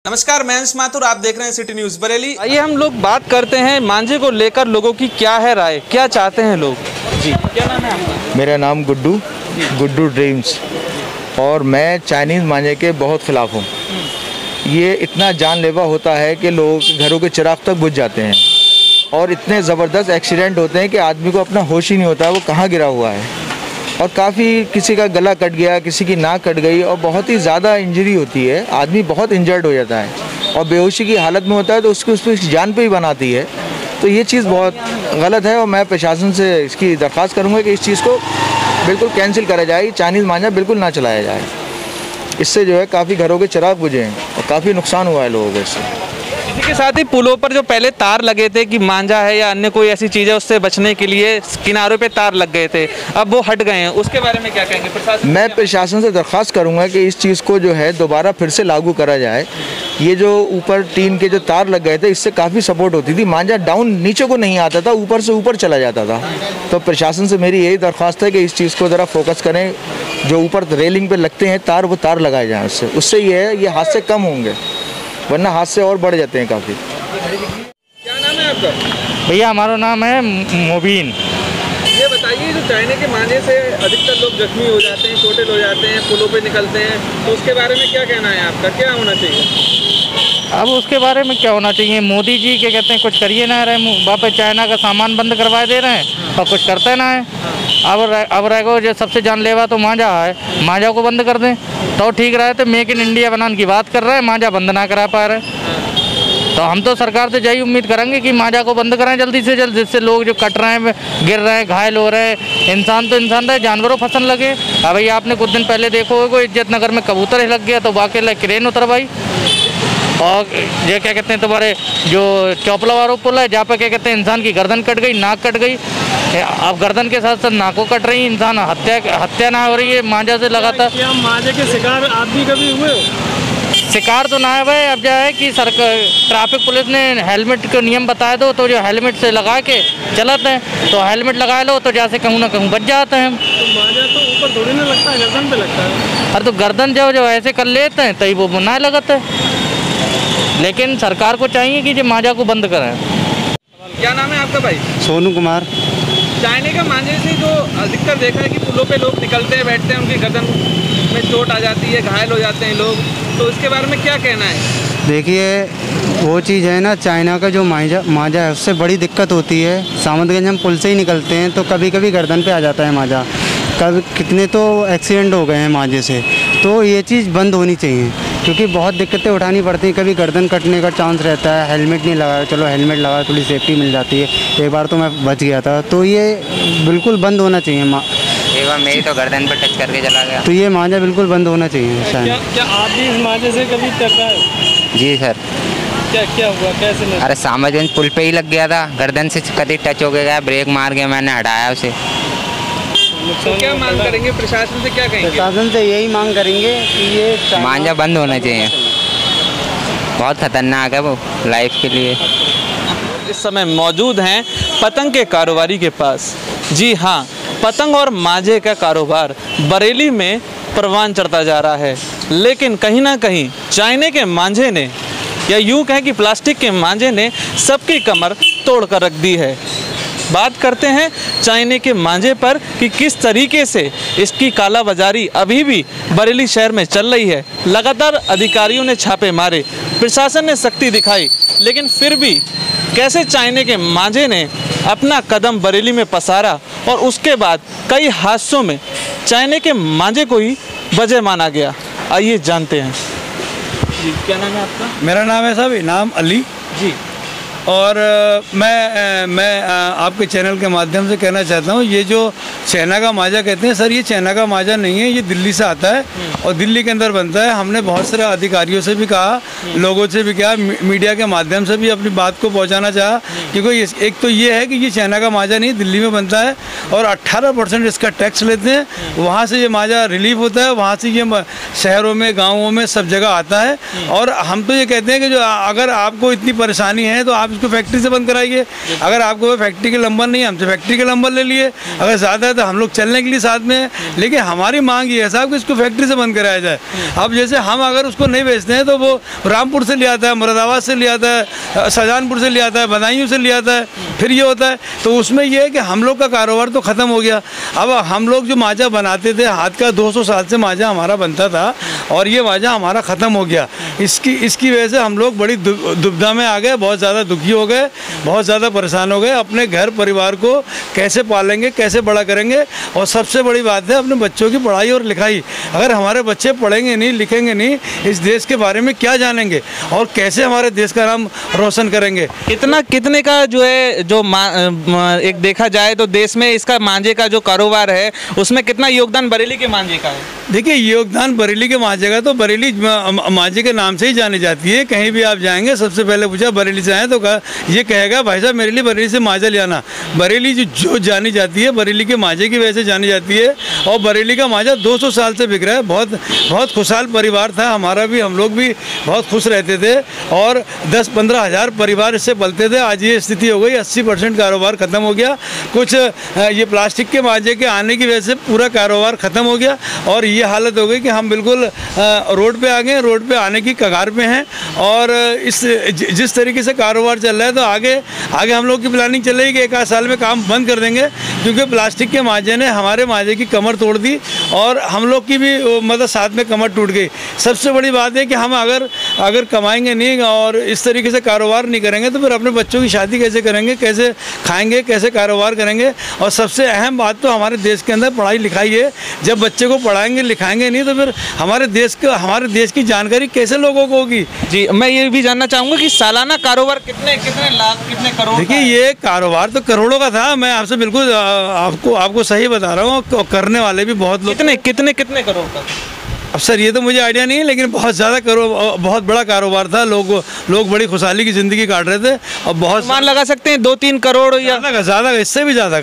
नमस्कार, मैं अंश माथुर, आप देख रहे हैं सिटी न्यूज बरेली। आइए हम लोग बात करते हैं मांझे को लेकर लोगों की क्या है राय, क्या चाहते हैं लोग। जी, क्या नाम है आपका? मेरा नाम गुड्डू ड्रीम्स, और मैं चाइनीज़ मांझे के बहुत ख़िलाफ़ हूँ। ये इतना जानलेवा होता है कि लोग घरों के चिराग तक बुझ जाते हैं और इतने ज़बरदस्त एक्सीडेंट होते हैं कि आदमी को अपना होश ही नहीं होता वो कहाँ गिरा हुआ है। और काफ़ी किसी का गला कट गया, किसी की नाक कट गई और बहुत ही ज़्यादा इंजरी होती है, आदमी बहुत इंजर्ड हो जाता है और बेहोशी की हालत में होता है तो उसकी जान पे ही बनाती है। तो ये चीज़ बहुत गलत है और मैं प्रशासन से इसकी दरख्वास्त करूँगा कि इस चीज़ को बिल्कुल कैंसिल करा जाए, चाइनीज़ मांझा बिल्कुल ना चलाया जाए। इससे जो है काफ़ी घरों के चिराग बुझे हैं और काफ़ी नुकसान हुआ है लोगों को इससे। इसी के साथ ही पुलों पर जो पहले तार लगे थे कि मांझा है या अन्य कोई ऐसी चीज़ है उससे बचने के लिए किनारों पे तार लग गए थे, अब वो हट गए हैं, उसके बारे में क्या कहेंगे प्रशासन? मैं प्रशासन से दरख्वास्त करूंगा कि इस चीज़ को जो है दोबारा फिर से लागू करा जाए। ये जो ऊपर टीन के जो तार लग गए थे इससे काफ़ी सपोर्ट होती थी, मांझा डाउन नीचे को नहीं आता था, ऊपर से ऊपर चला जाता था। तो प्रशासन से मेरी यही दरख्वास्त है कि इस चीज़ को ज़रा फोकस करें, जो ऊपर रेलिंग पर लगते हैं तार वो तार लगाए जाएँ, उससे ये हादसे कम होंगे, वरना हादसे और बढ़ जाते हैं काफ़ी। क्या नाम है आपका? भैया हमारा नाम है मुबीन। ये बताइए, जो चाइना के मांझे से अधिकतर लोग जख्मी हो जाते हैं, चोटिल हो जाते हैं, पुलों पे निकलते हैं, तो उसके बारे में क्या कहना है आपका, क्या होना चाहिए? अब उसके बारे में क्या होना चाहिए, मोदी जी क्या कहते हैं कुछ करिए ना रहे, वापस चाइना का सामान बंद करवा दे रहे हैं और कुछ करते ना है। अब रहेगा जो सबसे जानलेवा तो मांझा है, मांझा को बंद कर दें तो ठीक रहे। तो मेक इन इंडिया बनाने की बात कर रहे हैं, मांझा बंद ना करा पा रहे। तो हम तो सरकार से यही उम्मीद करेंगे कि मांझा को बंद कराएं जल्दी से जल्द, जिससे लोग जो कट रहे हैं, गिर रहे हैं, घायल हो रहे हैं, इंसान तो इंसान रहे, जानवरों फसल लगे। अब भाई आपने कुछ दिन पहले देखो होगा इज्जत नगर में कबूतर ही लग गया तो वाकई क्रेन उतरवाई। और ये क्या कहते हैं तुम्हारे जो चौपला वाला पुल है जहाँ पर क्या कहते हैं इंसान की गर्दन कट गई, नाक कट गई, अब गर्दन के साथ साथ नाकों कट रही, इंसान हत्या ना हो रही है मांझा से लगातार। क्या मांझे के शिकार आप भी कभी हुए हो? शिकार तो ना है भाई, अब क्या है कि ट्रैफिक पुलिस ने हेलमेट को नियम बताए दो तो जो हेलमेट से लगा के चलाते हैं, तो हेलमेट लगा लो तो जैसे कहूँ ना कहूँ बच जाते हैं। तो मांझा तो ऊपर थोड़ी ना लगता है, गर्दन पे लगता है। अरे तो गर्दन जो ऐसे कर लेते हैं तभी वो ना लगाते हैं, लेकिन सरकार को चाहिए कि जो मांझा को बंद करें। क्या नाम है आपका भाई? सोनू कुमार। चाइना का मांझे से जो अधिकतर देखा है कि पुलों पे लोग निकलते हैं, बैठते हैं, उनकी गर्दन में चोट आ जाती है, घायल हो जाते हैं लोग, तो इसके बारे में क्या कहना है? देखिए वो चीज़ है ना, चाइना का जो मांझा है उससे बड़ी दिक्कत होती है। सामंतगंज हम पुल से ही निकलते हैं तो कभी कभी गर्दन पे आ जाता है मांझा, कभी कितने तो एक्सीडेंट हो गए हैं मांझे से। तो ये चीज़ बंद होनी चाहिए क्योंकि बहुत दिक्कतें उठानी पड़ती हैं, कभी गर्दन कटने का चांस रहता है, हेलमेट नहीं लगाया, चलो हेलमेट लगा थोड़ी सेफ्टी मिल जाती है। एक बार तो मैं बच गया था, तो ये बिल्कुल बंद होना चाहिए। एक बार मेरी तो गर्दन पर टच करके चला गया। तो ये मांझा बिल्कुल बंद होना चाहिए शायद। क्या आप भी इस मांझे से कभी टकरा है? जी सर। क्या हुआ, कैसे लगा? अरे सामंतगंज पुल पे ही लग गया था, गर्दन से कभी टच हो गया, ब्रेक मार के मैंने हटाया उसे। तो क्या मांग करेंगे प्रशासन से, क्या कहेंगे? प्रशासन से यही मांग करेंगे कि ये मांझा बंद होना चाहिए, बहुत खतरनाक है वो लाइफ के लिए। इस समय मौजूद हैं पतंग के कारोबारी के पास। जी हाँ, पतंग और मांझे का कारोबार बरेली में परवान चढ़ता जा रहा है, लेकिन कहीं ना कहीं चाइना के मांझे ने, या यूँ कहें कि प्लास्टिक के मांझे ने सबकी कमर तोड़ कर रख दी है। बात करते हैं चाइना के मांझे पर कि किस तरीके से इसकी कालाबाजारी अभी भी बरेली शहर में चल रही है। लगातार अधिकारियों ने छापे मारे, प्रशासन ने सख्ती दिखाई, लेकिन फिर भी कैसे चाइना के मांझे ने अपना कदम बरेली में पसारा और उसके बाद कई हादसों में चाइना के मांझे को ही वजह माना गया। आइए जानते हैं। जी, क्या नाम है आपका? मेरा नाम है साहब इनाम अली जी। और मैं आपके चैनल के माध्यम से कहना चाहता हूँ, ये जो चाइना का मांझा कहते हैं सर, ये चाइना का मांझा नहीं है, ये दिल्ली से आता है और दिल्ली के अंदर बनता है। हमने बहुत सारे अधिकारियों से भी कहा, लोगों से भी कहा, मीडिया के माध्यम से भी अपनी बात को पहुँचाना चाहा, क्योंकि एक तो ये है कि ये चाइना का मांझा नहीं, दिल्ली में बनता है और 18% इसका टैक्स लेते हैं। वहाँ से ये मांझा रिलीफ होता है, वहाँ से ये शहरों में, गाँवों में सब जगह आता है। और हम तो ये कहते हैं कि जो अगर आपको इतनी परेशानी है तो आप इसको फैक्ट्री से बंद कराइए। अगर आपको फैक्ट्री के नंबर नहीं है, हमसे फैक्ट्री के नंबर ले लिए। अगर ज़्यादा है तो हम लोग चलने के लिए साथ में है, लेकिन हमारी मांग ये है साहब कि इसको फैक्ट्री से बंद कराया जाए। अब जैसे हम अगर उसको नहीं बेचते हैं तो वो रामपुर से ले आता है, मुरादाबाद से ले आता है, शाहजहानपुर से ले आता है, बदायूं से ले आता है, फिर ये होता है। तो उसमें ये है कि हम लोग का कारोबार तो ख़त्म हो गया। अब हम लोग जो माजा बनाते थे, हाथ का 200 साल से माजा हमारा बनता था और ये माजा हमारा ख़त्म हो गया। इसकी वजह से हम लोग बड़ी दुविधा में आ गए, बहुत ज़्यादा दुखी हो गए, बहुत ज़्यादा परेशान हो गए। अपने घर परिवार को कैसे पालेंगे, कैसे बड़ा करेंगे, और सबसे बड़ी बात है अपने बच्चों की पढ़ाई और लिखाई। अगर हमारे बच्चे पढ़ेंगे नहीं, लिखेंगे नहीं, इस देश के बारे में क्या जानेंगे और कैसे हमारे देश का नाम रोशन करेंगे। कितने का जो है जो एक देखा जाए तो देश में इसका मांझे का जो कारोबार है उसमें कितना योगदान बरेली के मांझे का है? देखिए, योगदान बरेली के मांझे का तो बरेली मांझे के नाम से ही जानी जाती है। कहीं भी आप जाएंगे, सबसे पहले पूछा बरेली से आए तो ये कहेगा भाई साहब मेरे लिए बरेली से मांझा ले आना। बरेली जो जानी जाती है बरेली के मांझे की वजह से जानी जाती है। और बरेली का मांझा 200 साल से बिक रहा है। बहुत खुशहाल परिवार था हमारा भी, हम लोग भी बहुत खुश रहते थे और 10-15 हज़ार परिवार इससे पलते थे। आज ये स्थिति हो गई, 80% कारोबार ख़त्म हो गया। कुछ ये प्लास्टिक के मांझे के आने की वजह से पूरा कारोबार ख़त्म हो गया और ये हालत हो गई कि हम बिल्कुल रोड पे आ गए, रोड पे आने की कगार पे हैं। और जिस तरीके से कारोबार चल रहा है तो आगे हम लोग की प्लानिंग चल रही है कि 1 आध साल में काम बंद कर देंगे, क्योंकि प्लास्टिक के मांझे ने हमारे मांझे की कमर तोड़ दी और हम लोग की भी मतलब साथ में कमर टूट गई। सबसे बड़ी बात है कि हम अगर कमाएंगे नहीं और इस तरीके से कारोबार नहीं करेंगे तो फिर अपने बच्चों की शादी कैसे करेंगे, कैसे खाएंगे, कैसे कारोबार करेंगे। और सबसे अहम बात तो हमारे देश के अंदर पढ़ाई लिखाई है। जब बच्चे को पढ़ाएंगे लिखाएंगे नहीं तो फिर हमारे देश की जानकारी कैसे लोगों को होगी। जी, मैं ये भी जानना चाहूँगा कि सालाना कारोबार कितने लाख, कितने करोड़? देखिए, ये कारोबार तो करोड़ों का था। मैं आपसे बिल्कुल आपको सही बता रहा हूँ। करने वाले भी बहुत लोग। कितने करोड़ का? अब सर ये तो मुझे आइडिया नहीं है, लेकिन बहुत ज़्यादा बहुत बड़ा कारोबार था। लोग बड़ी खुशहाली की ज़िंदगी काट रहे थे और बहुत मान लगा सकते हैं 2-3 करोड़ या ज़्यादा, इससे भी ज़्यादा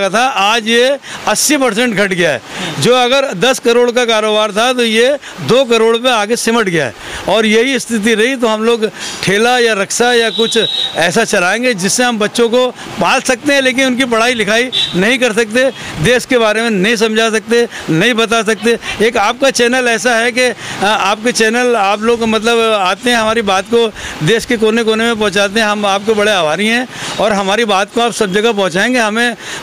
का था। आज ये 80% घट गया है। जो अगर 10 करोड़ का कारोबार था तो ये 2 करोड़ पे आगे सिमट गया है। और यही स्थिति रही तो हम लोग ठेला या रक्शा या कुछ ऐसा चलाएंगे जिससे हम बच्चों को पाल सकते हैं, लेकिन उनकी पढ़ाई लिखाई नहीं कर सकते, देश के बारे में नहीं समझा सकते, नहीं बता सकते। एक आपका चैनल ऐसा है कि आपके चैनल आप लोग मतलब आते हैं, हमारी बात को देश के कोने कोने में पहुंचाते हैं। हम आपके बड़े आभारी हैं और हमारी बात को आप सब जगह पहुंचाएंगे।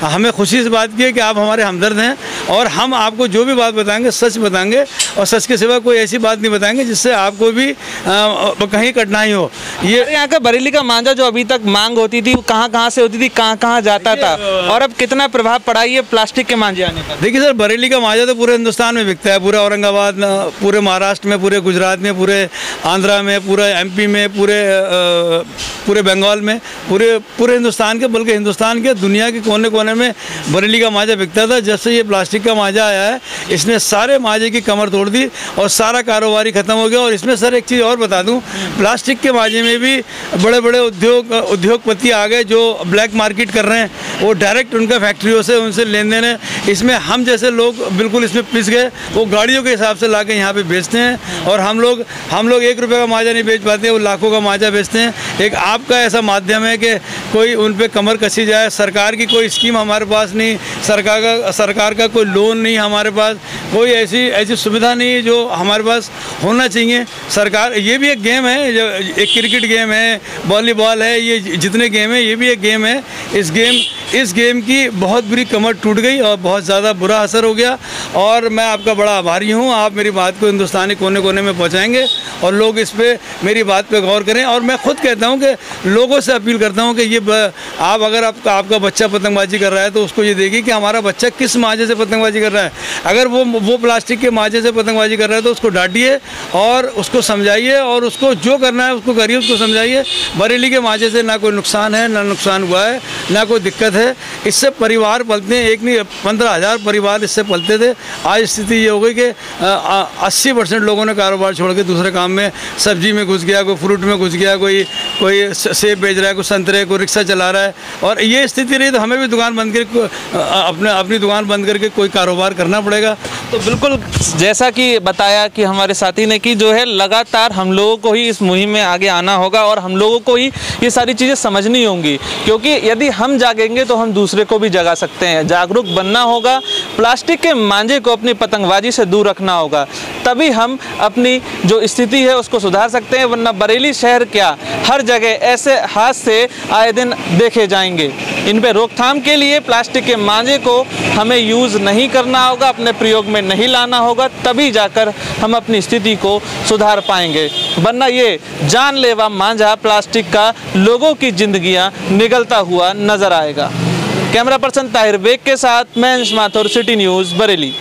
हमें खुशी इस बात की है कि आप हमारे हमदर्द हैं और हम आपको जो भी बात बताएंगे सच बताएंगे और सच के सिवा कोई ऐसी बात नहीं बताएंगे जिससे आपको भी कहीं कठिनाई हो। ये यहाँ का बरेली का मांझा जो अभी तक मांग होती थी, कहाँ से होती थी, कहाँ जाता था, और अब कितना प्रभाव पड़ा ये प्लास्टिक के मांझे आने का? देखिए सर, बरेली का मांझा तो पूरे हिंदुस्तान में बिकता है। पूरे औरंगाबाद, पूरे महाराष्ट्र में, पूरे गुजरात में, पूरे आंध्रा में, पूरे MP में, पूरे बंगाल में, पूरे हिंदुस्तान के, बल्कि हिंदुस्तान के दुनिया के कोने कोने में बरेली का मांझा बिकता था। जब से ये प्लास्टिक का मांझा आया है इसने सारे मांझे की कमर तोड़ दी और सारा कारोबार ही खत्म हो गया। और इसमें सर एक चीज़ और बता दूं, प्लास्टिक के मांझे में भी बड़े बड़े उद्योगपति आ गए जो ब्लैक मार्केट कर रहे हैं। वो डायरेक्ट उनका फैक्ट्रियों से उनसे लेन देन है। इसमें हम जैसे लोग बिल्कुल इसमें पिस गए। वो गाड़ियों के हिसाब से ला के यहाँ पे बेचते हैं और हम लोग 1 रुपये का मांझा नहीं बेच पाते, वो लाखों का मांझा बेचते हैं। एक आपका ऐसा माध्यम है कि कोई उन पे कमर कसी जाए। सरकार की कोई स्कीम हमारे पास नहीं, सरकार का कोई लोन नहीं हमारे पास, कोई ऐसी सुविधा नहीं है जो हमारे पास होना चाहिए। सरकार, ये भी एक गेम है, एक क्रिकेट गेम है, वॉलीबॉल है, ये जितने गेम है ये भी एक गेम है। इस गेम की बहुत बुरी कमर टूट गई और बहुत ज़्यादा बुरा असर हो गया। और मैं आपका बड़ा आभारी हूँ। आप मेरी बात को हिंदुस्तानी कोने कोने में पहुँचाएंगे और लोग इस पर मेरी बात पे गौर करें। और मैं खुद कहता हूँ कि लोगों से अपील करता हूँ कि ये आप अगर आपका बच्चा पतंगबाजी कर रहा है तो उसको ये देखिए कि हमारा बच्चा किस मांझे से पतंगबाजी कर रहा है। अगर वो प्लास्टिक के मांझे से पतंगबाजी कर रहा है तो उसको डांटिए और उसको समझाइए और उसको जो करना है उसको करिए, उसको समझाइए। बरेली के मांझे से ना कोई नुकसान है, ना नुकसान हुआ है, ना कोई दिक्कत है। इससे परिवार पलते हैं, एक नहीं 15,000 परिवार इससे पलते थे। आज स्थिति ये हो गई कि 80% लोगों ने कारोबार छोड़ के दूसरे काम में, सब्जी में घुस गया, कोई फ्रूट में घुस गया, कोई सेब बेच रहा है, कोई संतरे, कोई रिक्शा चला रहा है। और ये स्थिति रही तो हमें भी दुकान बंद करके अपनी दुकान बंद करके कोई कारोबार करना पड़ेगा। तो बिल्कुल जैसा कि बताया कि हमारे साथी ने कि जो है लगातार हम लोगों को ही इस मुहिम में आगे आना होगा और हम लोगों को ही ये सारी चीज़ें समझनी होंगी, क्योंकि यदि हम जागेंगे तो हम दूसरे को भी जगा सकते हैं। जागरूक बनना होगा, प्लास्टिक के मांझे को अपनी पतंगबाजी से दूर रखना होगा, तभी हम अपनी जो स्थिति है उसको सुधार सकते हैं। वरना बरेली शहर क्या, हर जगह ऐसे हादसे आए दिन देखे जाएंगे। इन पे रोकथाम के लिए प्लास्टिक के मांझे को हमें यूज़ नहीं करना होगा, अपने प्रयोग में नहीं लाना होगा, तभी जाकर हम अपनी स्थिति को सुधार पाएंगे। वरना ये जानलेवा मांझा प्लास्टिक का लोगों की जिंदगियां निगलता हुआ नजर आएगा। कैमरा पर्सन ताहिर बेग के साथ मैं अंश माथुर, सिटी न्यूज़ बरेली।